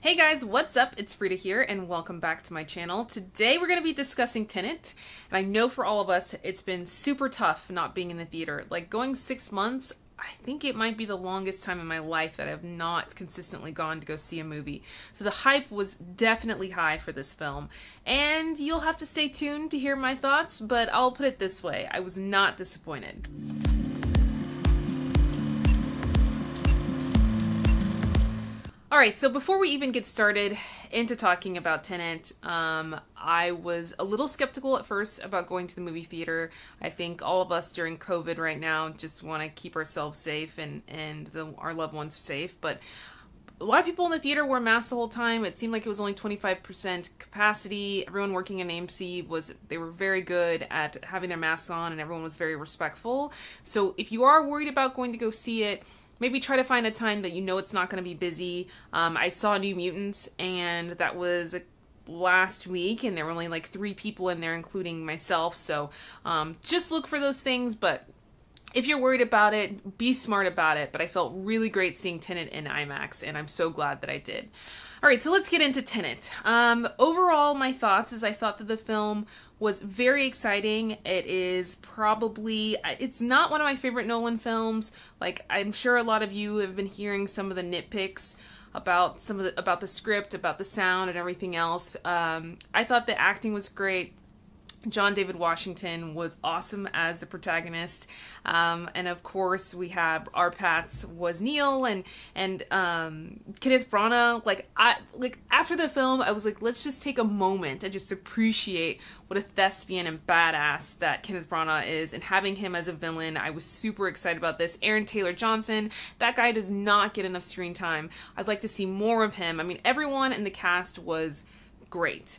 Hey guys, what's up? It's Frida here and welcome back to my channel. Today we're going to be discussing Tenet, and I know for all of us it's been super tough not being in the theater. Like going 6 months, I think it might be the longest time in my life that I have not consistently gone to go see a movie. So the hype was definitely high for this film, and you'll have to stay tuned to hear my thoughts, but I'll put it this way, I was not disappointed. Alright, so before we even get started into talking about Tenet, I was a little skeptical at first about going to the movie theater. I think all of us during COVID right now just want to keep ourselves safe and our loved ones safe, but a lot of people in the theater wore masks the whole time. It seemed like it was only 25% capacity. Everyone working in AMC they were very good at having their masks on, and everyone was very respectful. So if you are worried about going to go see it, maybe try to find a time that you know it's not going to be busy. I saw New Mutants, and that was last week, and there were only like 3 people in there, including myself. So just look for those things, but if you're worried about it, be smart about it. But I felt really great seeing Tenet in IMAX, and I'm so glad that I did. Alright, so let's get into Tenet. Overall, my thoughts is I thought that the film was very exciting. It's not one of my favorite Nolan films. Like, I'm sure a lot of you have been hearing some of the nitpicks about the script, about the sound and everything else. I thought the acting was great. John David Washington was awesome as the protagonist, and of course we have our Pats was Neil and Kenneth Branagh. After the film, I was like, let's just take a moment and just appreciate what a thespian and badass that Kenneth Branagh is, and having him as a villain, I was super excited about this. Aaron Taylor Johnson, that guy does not get enough screen time. I'd like to see more of him. I mean, everyone in the cast was great.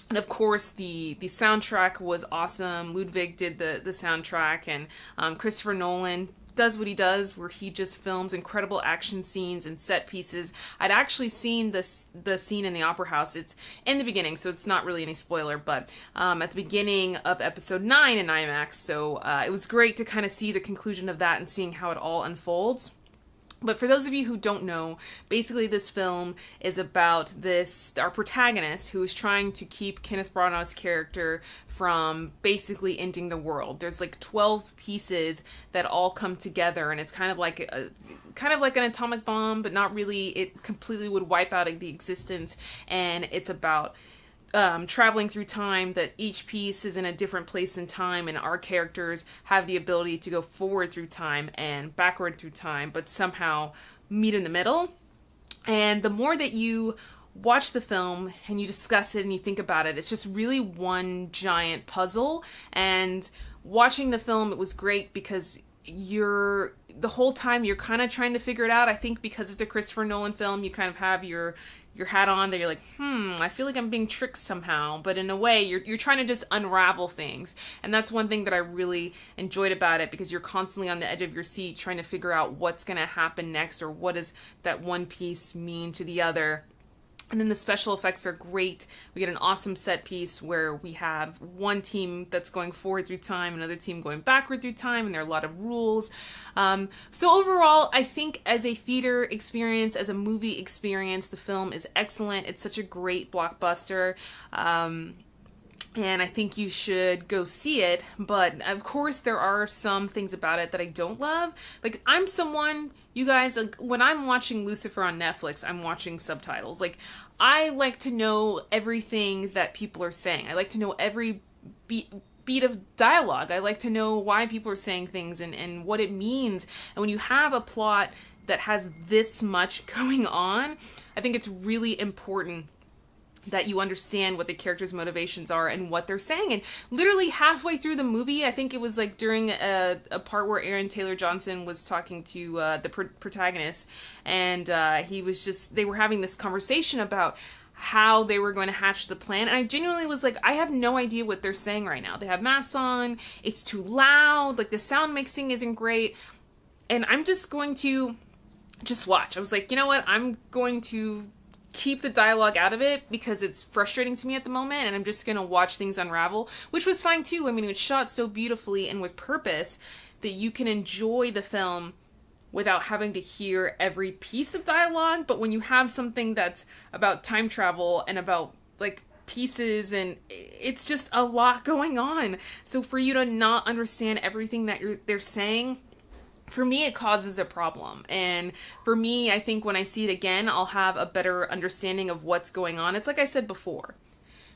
And of course, the soundtrack was awesome. Ludwig did the soundtrack, and Christopher Nolan does what he does, where he just films incredible action scenes and set pieces. I'd actually seen the scene in the Opera House. It's in the beginning, so it's not really any spoiler, but at the beginning of episode 9 in IMAX, so it was great to kind of see the conclusion of that and seeing how it all unfolds. But for those of you who don't know, basically this film is about our protagonist who is trying to keep Kenneth Branagh's character from basically ending the world. There's like 12 pieces that all come together, and it's kind of like an atomic bomb, but not really. It completely would wipe out the existence, and it's about traveling through time, that each piece is in a different place in time, and our characters have the ability to go forward through time and backward through time, but somehow meet in the middle. And the more that you watch the film and you discuss it and you think about it, it's just really one giant puzzle. And watching the film, it was great because the whole time you're kind of trying to figure it out. I think because it's a Christopher Nolan film, you kind of have your hat on that you're like, I feel like I'm being tricked somehow. But in a way, you're trying to just unravel things. And that's one thing that I really enjoyed about it, because you're constantly on the edge of your seat trying to figure out what's going to happen next, or what does that one piece mean to the other. And then the special effects are great. We get an awesome set piece where we have one team that's going forward through time, another team going backward through time, and there are a lot of rules. So overall, I think as a theater experience, as a movie experience, the film is excellent. It's such a great blockbuster. And I think you should go see it, but of course there are some things about it that I don't love. Like, I'm someone, you guys, when I'm watching Lucifer on Netflix, I'm watching subtitles. Like, I like to know everything that people are saying. I like to know every beat of dialogue. I like to know why people are saying things and what it means. And when you have a plot that has this much going on, I think it's really important that you understand what the characters' motivations are and what they're saying. And literally halfway through the movie, I think it was like during a part where Aaron Taylor Johnson was talking to the protagonist, and they were having this conversation about how they were going to hatch the plan. And I genuinely was like, I have no idea what they're saying right now. They have masks on, it's too loud, like the sound mixing isn't great, and I'm just going to just watch. I was like, you know what, I'm going to keep the dialogue out of it because it's frustrating to me at the moment, and I'm just gonna watch things unravel, which was fine too. I mean, it was shot so beautifully and with purpose that you can enjoy the film without having to hear every piece of dialogue. But when you have something that's about time travel and about like pieces, and it's just a lot going on, so for you to not understand everything that they're saying, for me, it causes a problem. And for me, I think when I see it again, I'll have a better understanding of what's going on. It's like I said before,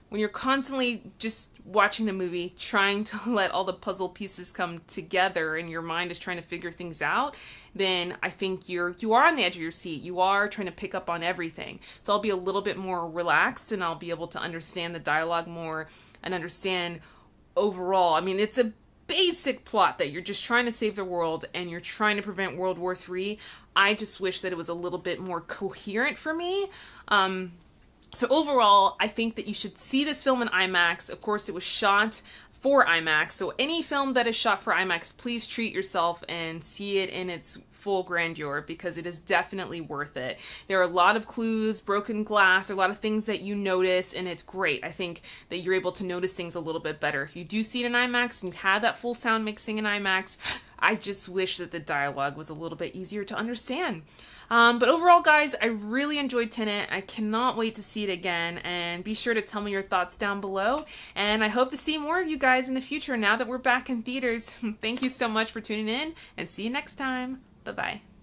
when you're constantly just watching the movie, trying to let all the puzzle pieces come together and your mind is trying to figure things out, then I think you are on the edge of your seat. You are trying to pick up on everything. So I'll be a little bit more relaxed, and I'll be able to understand the dialogue more and understand overall. I mean, it's a basic plot that you're just trying to save the world and you're trying to prevent World War III. I just wish that it was a little bit more coherent for me. So overall, I think that you should see this film in IMAX. Of course, it was shot for IMAX. So any film that is shot for IMAX, please treat yourself and see it in its full grandeur, because it is definitely worth it. There are a lot of clues, broken glass, a lot of things that you notice, and it's great. I think that you're able to notice things a little bit better. If you do see it in IMAX and you had that full sound mixing in IMAX, I just wish that the dialogue was a little bit easier to understand. But overall, guys, I really enjoyed Tenet. I cannot wait to see it again, and be sure to tell me your thoughts down below. And I hope to see more of you guys in the future now that we're back in theaters. Thank you so much for tuning in, and see you next time. Bye-bye.